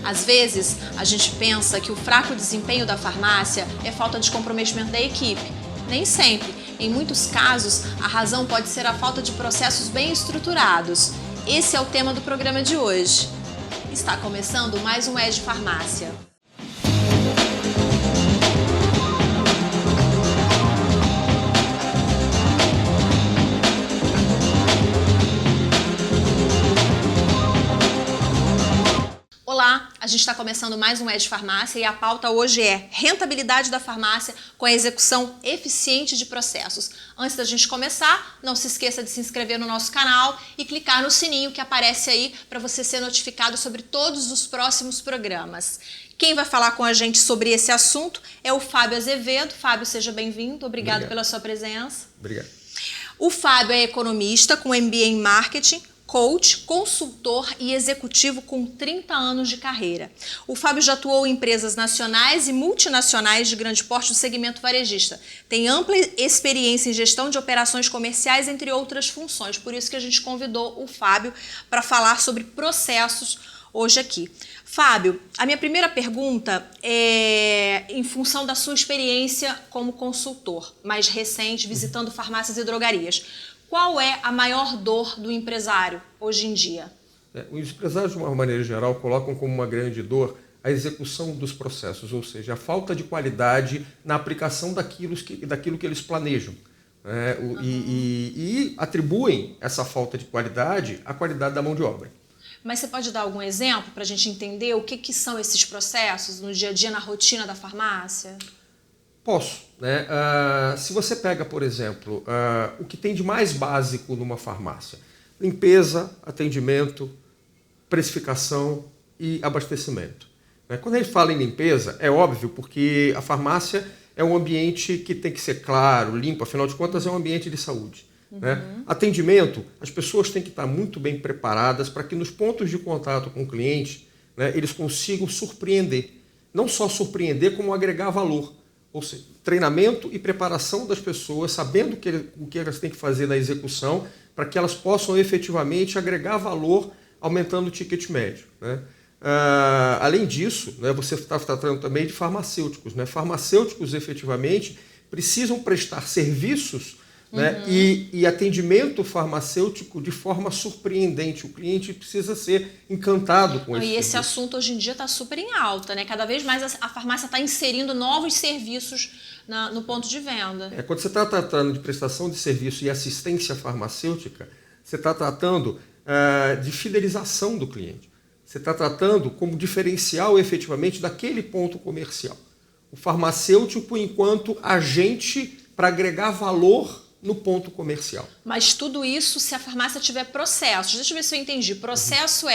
Às vezes, a gente pensa que o fraco desempenho da farmácia é falta de comprometimento da equipe. Nem sempre. Em muitos casos, a razão pode ser a falta de processos bem estruturados. Esse é o tema do programa de hoje. Está começando mais um ED Farmácia. Olá, a gente está começando mais um ED Farmácia e a pauta hoje é rentabilidade da farmácia com a execução eficiente de processos. Antes da gente começar, não se esqueça de se inscrever no nosso canal e clicar no sininho que aparece aí para você ser notificado sobre todos os próximos programas. Quem vai falar com a gente sobre esse assunto é o Fábio Azevedo. Fábio, seja bem-vindo. Obrigado pela sua presença. Obrigado. O Fábio é economista com MBA em Marketing, coach, consultor e executivo com 30 anos de carreira. O Fábio já atuou em empresas nacionais e multinacionais de grande porte do segmento varejista. Tem ampla experiência em gestão de operações comerciais, entre outras funções. Por isso que a gente convidou o Fábio para falar sobre processos hoje aqui. Fábio, a minha primeira pergunta é em função da sua experiência como consultor, mais recente, visitando farmácias e drogarias. Qual é a maior dor do empresário hoje em dia? Os empresários, de uma maneira geral, colocam como uma grande dor a execução dos processos, ou seja, a falta de qualidade na aplicação daquilo que eles planejam. E atribuem essa falta de qualidade à qualidade da mão de obra. Mas você pode dar algum exemplo para a gente entender o que são esses processos no dia a dia, na rotina da farmácia? Posso. Se você pega, por exemplo, o que tem de mais básico numa farmácia: limpeza, atendimento, precificação e abastecimento. Quando a gente fala em limpeza, é óbvio, porque a farmácia é um ambiente que tem que ser claro, limpo, afinal de contas é um ambiente de saúde. Atendimento, as pessoas têm que estar muito bem preparadas para que nos pontos de contato com o cliente, eles consigam surpreender. Não só surpreender, como agregar valor. Ou seja, treinamento e preparação das pessoas, sabendo o que elas têm que fazer na execução, para que elas possam efetivamente agregar valor, aumentando o ticket médio. Além disso, você está tratando também de farmacêuticos. Farmacêuticos, efetivamente, precisam prestar serviços e atendimento farmacêutico de forma surpreendente. O cliente precisa ser encantado com esse serviço. E esse assunto hoje em dia está super em alta, Cada vez mais a farmácia está inserindo novos serviços no ponto de venda. Quando você está tratando de prestação de serviço e assistência farmacêutica, você está tratando de fidelização do cliente. Você está tratando como diferencial efetivamente daquele ponto comercial. O farmacêutico enquanto agente para agregar valor no ponto comercial. Mas tudo isso se a farmácia tiver processos. Deixa eu ver se eu entendi. Processo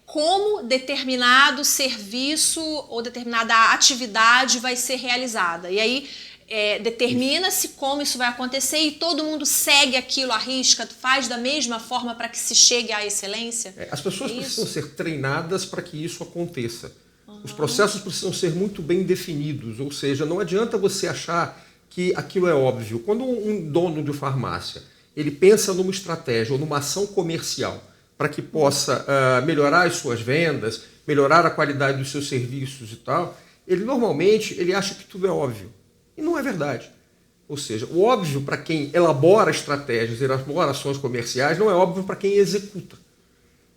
como determinado serviço ou determinada atividade vai ser realizada. E aí determina-se como isso vai acontecer e todo mundo segue aquilo à risca, faz da mesma forma para que se chegue à excelência? As pessoas precisam ser treinadas para que isso aconteça. Os processos precisam ser muito bem definidos, ou seja, não adianta você achar que aquilo é óbvio. Quando um dono de farmácia ele pensa numa estratégia ou numa ação comercial para que possa melhorar as suas vendas, melhorar a qualidade dos seus serviços e tal, ele normalmente acha que tudo é óbvio. E não é verdade. Ou seja, o óbvio para quem elabora estratégias, elabora ações comerciais, não é óbvio para quem executa.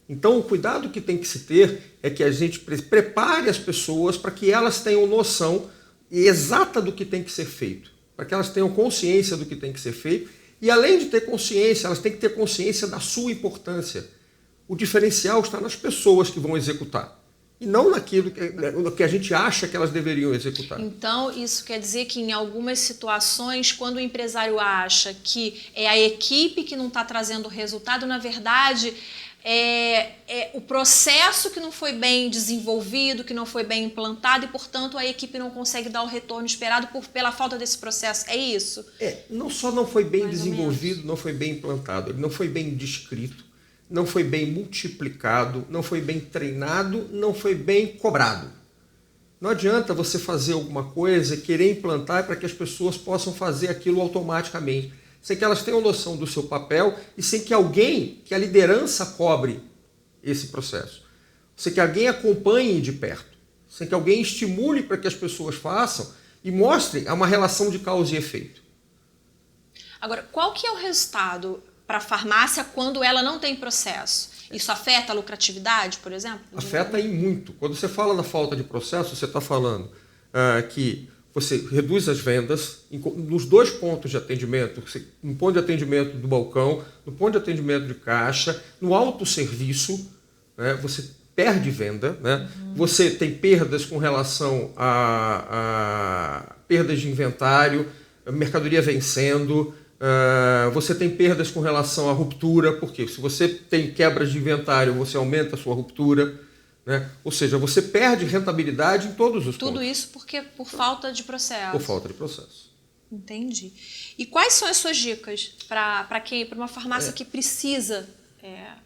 Então, o cuidado que tem que se ter é que a gente prepare as pessoas para que elas tenham noção exata do que tem que ser feito, para que elas tenham consciência do que tem que ser feito e, além de ter consciência, elas têm que ter consciência da sua importância. O diferencial está nas pessoas que vão executar e não naquilo que a gente acha que elas deveriam executar. Então, isso quer dizer que em algumas situações, quando o empresário acha que é a equipe que não está trazendo resultado, na verdade o processo que não foi bem desenvolvido, que não foi bem implantado e, portanto, a equipe não consegue dar o retorno esperado pela falta desse processo. É isso? Não só não foi bem desenvolvido, não foi bem implantado, ele não foi bem descrito, não foi bem multiplicado, não foi bem treinado, não foi bem cobrado. Não adianta você fazer alguma coisa, querer implantar para que as pessoas possam fazer aquilo automaticamente, sem que elas tenham noção do seu papel e sem que alguém, que a liderança cobre esse processo. Ou Você quer que alguém acompanhe de perto. Você quer que alguém estimule para que as pessoas façam e mostre uma relação de causa e efeito. Agora, qual que é o resultado para a farmácia quando ela não tem processo? Isso afeta a lucratividade, por exemplo? Afeta e muito. Quando você fala da falta de processo, você está falando que você reduz as vendas nos 2 pontos de atendimento, no ponto de atendimento do balcão, no ponto de atendimento de caixa, no autosserviço, né, você perde venda, né? Você tem perdas com relação a perdas de inventário, mercadoria vencendo, você tem perdas com relação à ruptura, porque se você tem quebras de inventário, você aumenta a sua ruptura, né? Ou seja, você perde rentabilidade em todos os pontos. Tudo isso por falta de processo. Por falta de processo. Entendi. E quais são as suas dicas para uma farmácia que precisa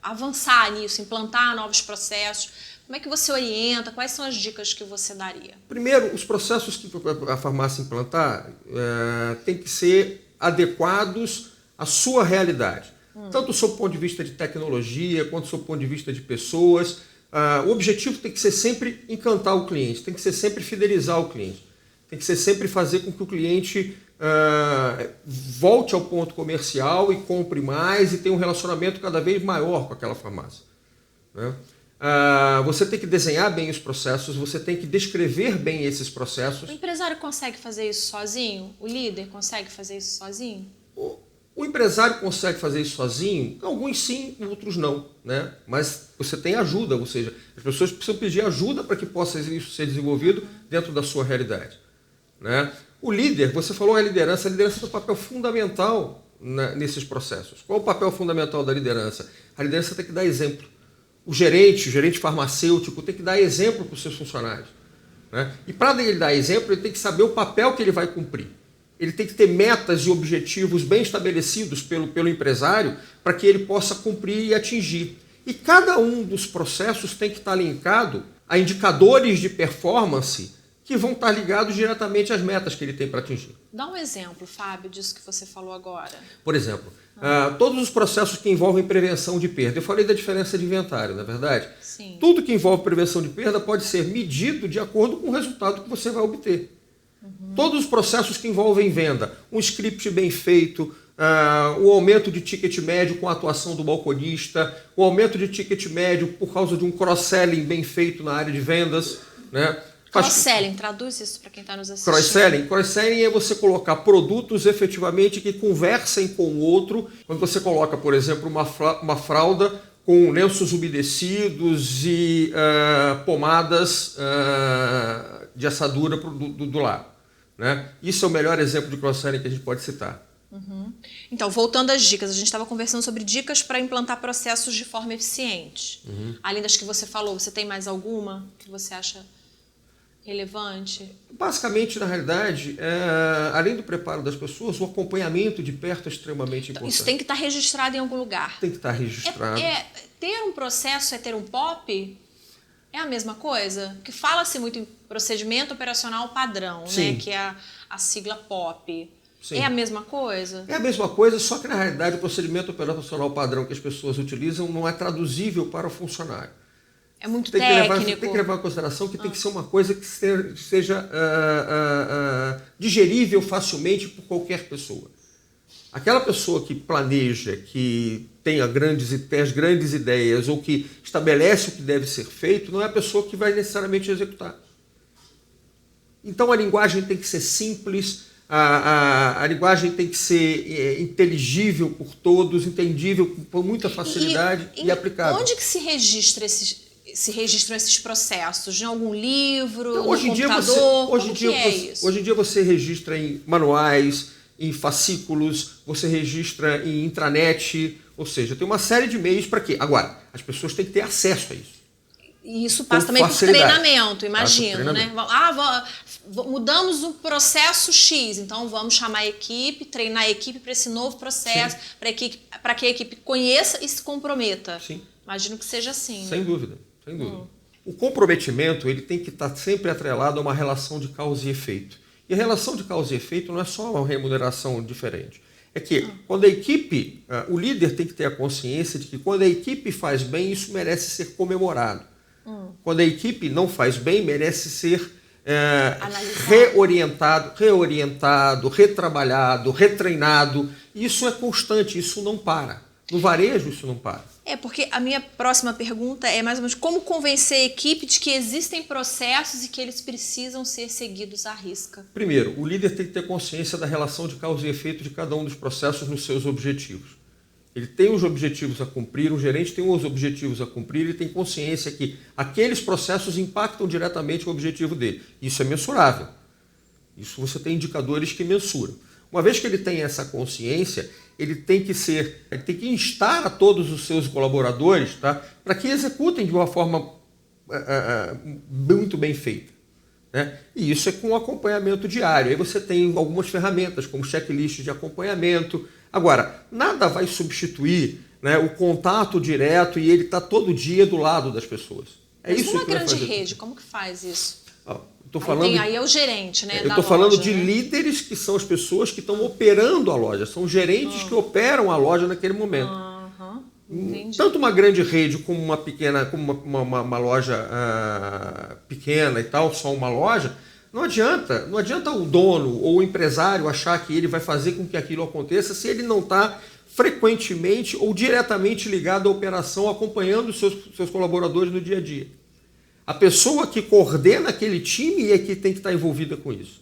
avançar nisso, implantar novos processos? Como é que você orienta? Quais são as dicas que você daria? Primeiro, os processos que a farmácia implantar têm que ser adequados à sua realidade. Tanto sob o ponto de vista de tecnologia, quanto sob o ponto de vista de pessoas. O objetivo tem que ser sempre encantar o cliente, tem que ser sempre fidelizar o cliente, tem que ser sempre fazer com que o cliente volte ao ponto comercial e compre mais e tenha um relacionamento cada vez maior com aquela farmácia, né? Você tem que desenhar bem os processos, você tem que descrever bem esses processos. O empresário consegue fazer isso sozinho? O líder consegue fazer isso sozinho? O empresário consegue fazer isso sozinho? Alguns sim, outros não, né? Mas você tem ajuda, ou seja, as pessoas precisam pedir ajuda para que possa isso ser desenvolvido dentro da sua realidade, né? O líder, você falou a liderança tem um papel fundamental nesses processos. Qual é o papel fundamental da liderança? A liderança tem que dar exemplo. O gerente farmacêutico tem que dar exemplo para os seus funcionários, né? E para ele dar exemplo, ele tem que saber o papel que ele vai cumprir. Ele tem que ter metas e objetivos bem estabelecidos pelo empresário para que ele possa cumprir e atingir. E cada um dos processos tem que estar linkado a indicadores de performance que vão estar ligados diretamente às metas que ele tem para atingir. Dá um exemplo, Fábio, disso que você falou agora. Por exemplo, todos os processos que envolvem prevenção de perda. Eu falei da diferença de inventário, não é verdade? Sim. Tudo que envolve prevenção de perda pode ser medido de acordo com o resultado que você vai obter. Todos os processos que envolvem venda, um script bem feito, o aumento de ticket médio com a atuação do balconista, o aumento de ticket médio por causa de um cross-selling bem feito na área de vendas, né? Cross-selling, traduz isso para quem está nos assistindo. Cross-selling é você colocar produtos efetivamente que conversem com o outro. Quando você coloca, por exemplo, uma fralda com lenços umedecidos e pomadas de assadura do lado, né? Isso é o melhor exemplo de cross-selling que a gente pode citar. Então, voltando às dicas, a gente estava conversando sobre dicas para implantar processos de forma eficiente. Além das que você falou, você tem mais alguma que você acha relevante? Basicamente, na realidade, além do preparo das pessoas, o acompanhamento de perto é extremamente importante. Isso tem que estar registrado em algum lugar. Tem que estar registrado. Ter um processo é ter um POP? É a mesma coisa? Porque fala-se muito em procedimento operacional padrão, né? Que é a sigla POP. Sim. É a mesma coisa? É a mesma coisa, só que na realidade o procedimento operacional padrão que as pessoas utilizam não é traduzível para o funcionário. É muito técnico. Tem que levar em consideração que tem que ser uma coisa que seja digerível facilmente por qualquer pessoa. Aquela pessoa que planeja, que tem as grandes ideias ou que estabelece o que deve ser feito, não é a pessoa que vai necessariamente executar. Então a linguagem tem que ser simples, a linguagem tem que ser inteligível por todos, entendível com muita facilidade e aplicável. Onde que se registram esses processos? Em algum livro, então, no computador? Hoje em dia você registra em manuais, em fascículos, você registra em intranet, ou seja, tem uma série de meios para quê? Agora, as pessoas têm que ter acesso a isso. E isso passa também por treinamento, imagino, né? Mudamos o processo X, então vamos chamar a equipe, treinar a equipe para esse novo processo, para que a equipe conheça e se comprometa. Sim. Imagino que seja assim. Sem dúvida, sem dúvida. O comprometimento ele tem que estar sempre atrelado a uma relação de causa e efeito. E a relação de causa e efeito não é só uma remuneração diferente. É que quando a equipe, o líder tem que ter a consciência de que quando a equipe faz bem, isso merece ser comemorado. Quando a equipe não faz bem, merece ser reorientado, retrabalhado, retreinado. Isso é constante, isso não para. No varejo, isso não para. Porque a minha próxima pergunta é mais ou menos como convencer a equipe de que existem processos e que eles precisam ser seguidos à risca. Primeiro, o líder tem que ter consciência da relação de causa e efeito de cada um dos processos nos seus objetivos. Ele tem os objetivos a cumprir, o gerente tem os objetivos a cumprir, ele tem consciência que aqueles processos impactam diretamente o objetivo dele. Isso é mensurável. Isso você tem indicadores que mensuram. Uma vez que ele tem essa consciência, ele tem que instar a todos os seus colaboradores, tá, para que executem de uma forma muito bem feita. Né? E isso é com acompanhamento diário. Aí você tem algumas ferramentas, como checklist de acompanhamento. Agora, nada vai substituir, né, o contato direto e ele está todo dia do lado das pessoas. Mas isso uma grande rede, como que faz isso? Aí é o gerente, né? Eu estou falando de líderes que são as pessoas que estão operando a loja, são gerentes que operam a loja naquele momento. Tanto uma grande rede como uma pequena, como uma loja pequena e tal, só uma loja, não adianta o dono ou o empresário achar que ele vai fazer com que aquilo aconteça se ele não está frequentemente ou diretamente ligado à operação, acompanhando os seus colaboradores no dia a dia. A pessoa que coordena aquele time é que tem que estar envolvida com isso.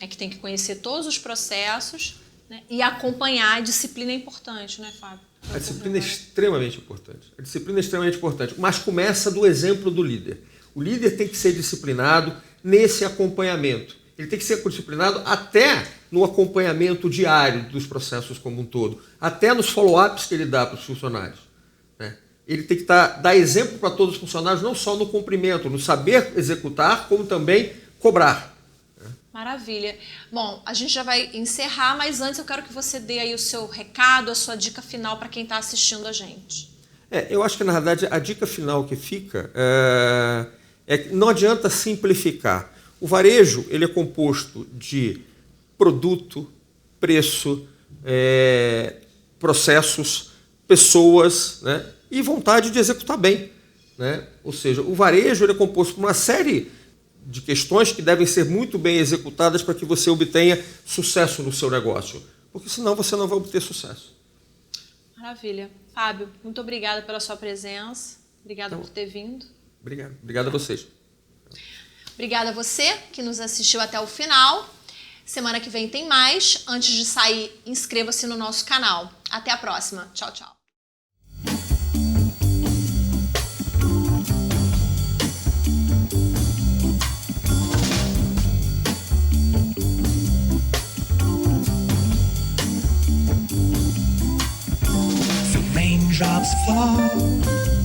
É que tem que conhecer todos os processos, né, e acompanhar. A disciplina é importante, né, Fábio? A disciplina é extremamente importante. A disciplina é extremamente importante, mas começa do exemplo do líder. O líder tem que ser disciplinado nesse acompanhamento. Ele tem que ser disciplinado até no acompanhamento diário dos processos como um todo, até nos follow-ups que ele dá para os funcionários. Né? Ele tem que dar exemplo para todos os funcionários, não só no cumprimento, no saber executar, como também cobrar. Maravilha. Bom, a gente já vai encerrar, mas antes eu quero que você dê aí o seu recado, a sua dica final para quem está assistindo a gente. Eu acho que, na verdade, a dica final que fica é que não adianta simplificar. O varejo ele é composto de produto, preço, processos, pessoas, né, e vontade de executar bem. Né? Ou seja, o varejo ele é composto por uma série de questões que devem ser muito bem executadas para que você obtenha sucesso no seu negócio. Porque senão você não vai obter sucesso. Maravilha. Fábio, muito obrigada pela sua presença. Obrigada por ter vindo. Obrigado. Obrigado a vocês. Obrigada a você que nos assistiu até o final. Semana que vem tem mais. Antes de sair, inscreva-se no nosso canal. Até a próxima. Tchau, tchau. Raindrops fall